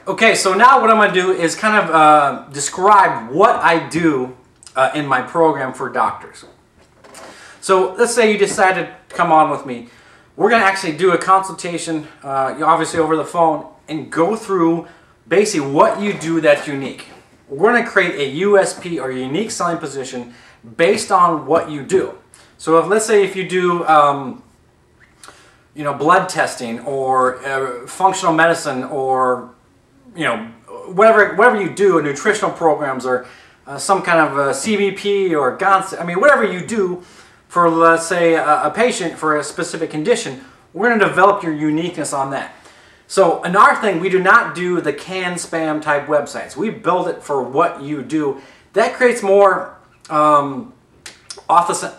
Okay, so now what I'm going to do is kind of describe what I do in my program for doctors. So let's say you decide to come on with me. We're going to actually do a consultation, obviously over the phone, and go through basically what you do that's unique. We're going to create a USP or unique selling position based on what you do. So let's say if you do blood testing or functional medicine or whatever you do, nutritional programs or some kind of CBP or GONS, whatever you do for, let's say, a patient for a specific condition, we're going to develop your uniqueness on that. So another thing, we do not do the canned spam type websites. We build it for what you do. That creates more authentic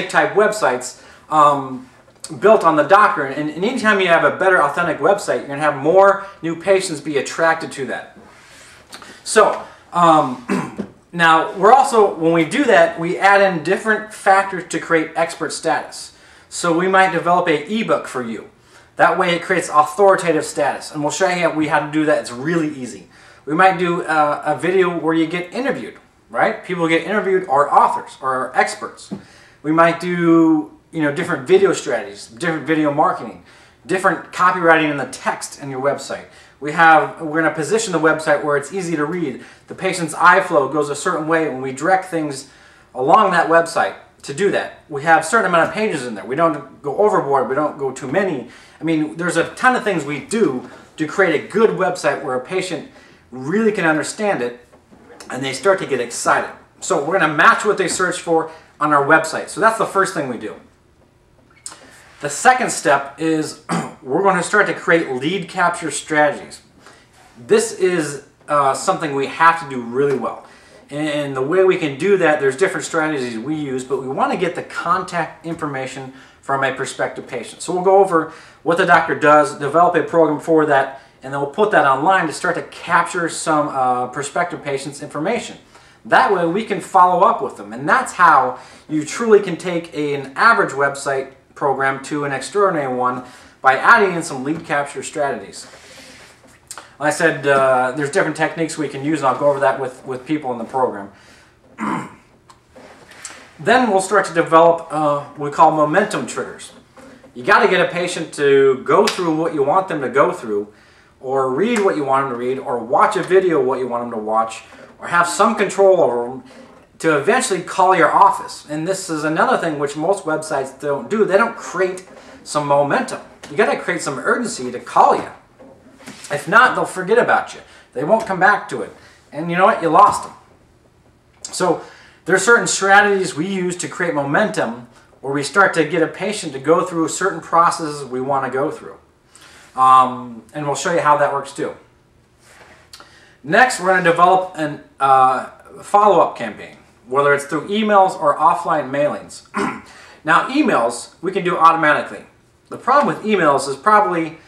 type websites built on the doctor. And anytime you have a better authentic website, you're going to have more new patients be attracted to that. So now we're also, when we do that, we add in different factors to create expert status. So we might develop an ebook for you. That way it creates authoritative status. And we'll show you how to do that. It's really easy. We might do a video where you get interviewed, right? People get interviewed are authors or experts. We might do different video strategies, different video marketing, different copywriting in the text in your website. We're going to position the website where it's easy to read. The patient's eye flow goes a certain way when we direct things along that website to do that. We have a certain amount of pages in there. We don't go overboard. We don't go too many. There's a ton of things we do to create a good website where a patient really can understand it and they start to get excited. So we're going to match what they search for on our website. So that's the first thing we do. The second step is we're going to start to create lead capture strategies. This is something we have to do really well. And the way we can do that, there's different strategies we use, but we want to get the contact information from a prospective patient. So we'll go over what the doctor does, develop a program for that, and then we'll put that online to start to capture some prospective patients' information. That way we can follow up with them, and that's how you truly can take an average website program to an extraordinary one by adding in some lead capture strategies. Like I said, there's different techniques we can use, and I'll go over that with people in the program. Then we'll start to develop what we call momentum triggers. You got to get a patient to go through what you want them to go through, or read what you want them to read, or watch a video what you want them to watch, or have some control over them to eventually call your office. And this is another thing which most websites don't do. They don't create some momentum. You got to create some urgency to call you. If not, they'll forget about you. They won't come back to it. And you know what? You lost them. So there are certain strategies we use to create momentum where we start to get a patient to go through certain processes we want to go through. And we'll show you how that works too. Next, we're going to develop a follow-up campaign, whether it's through emails or offline mailings. Now, emails we can do automatically. The problem with emails is probably,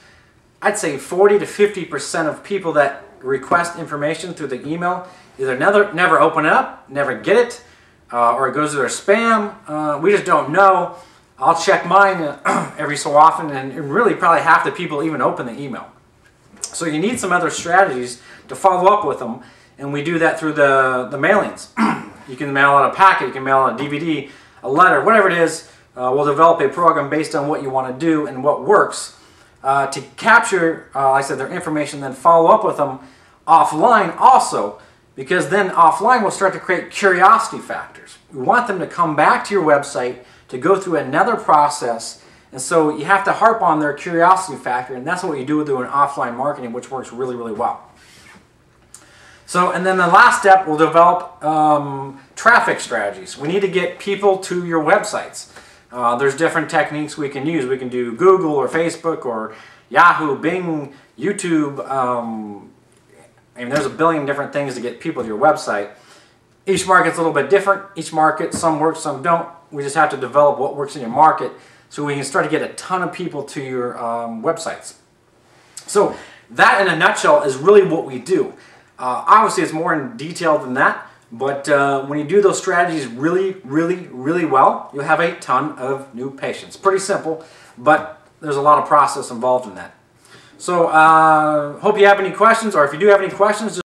I'd say 40 to 50% of people that request information through the email either never open it up, never get it, or it goes to their spam. We just don't know. I'll check mine every so often, and really probably half the people even open the email. So you need some other strategies to follow up with them, and we do that through the mailings. You can mail out a packet, you can mail out a DVD, a letter, whatever it is. We'll develop a program based on what you want to do and what works to capture, like I said, their information, then follow up with them offline also, because then offline we'll start to create curiosity factors. We want them to come back to your website to go through another process, and so you have to harp on their curiosity factor, and that's what you do doing offline marketing, which works really, really well. So, and then the last step, we'll develop traffic strategies. We need to get people to your websites. There's different techniques we can use. We can do Google or Facebook or Yahoo, Bing, YouTube. There's a billion different things to get people to your website. Each market's a little bit different. Each market, some work, some don't. We just have to develop what works in your market so we can start to get a ton of people to your websites. So that, in a nutshell, is really what we do. Obviously, it's more in detail than that, but when you do those strategies really, really, really well, you'll have a ton of new patients. Pretty simple, but there's a lot of process involved in that. So hope you have any questions, or if you do have any questions,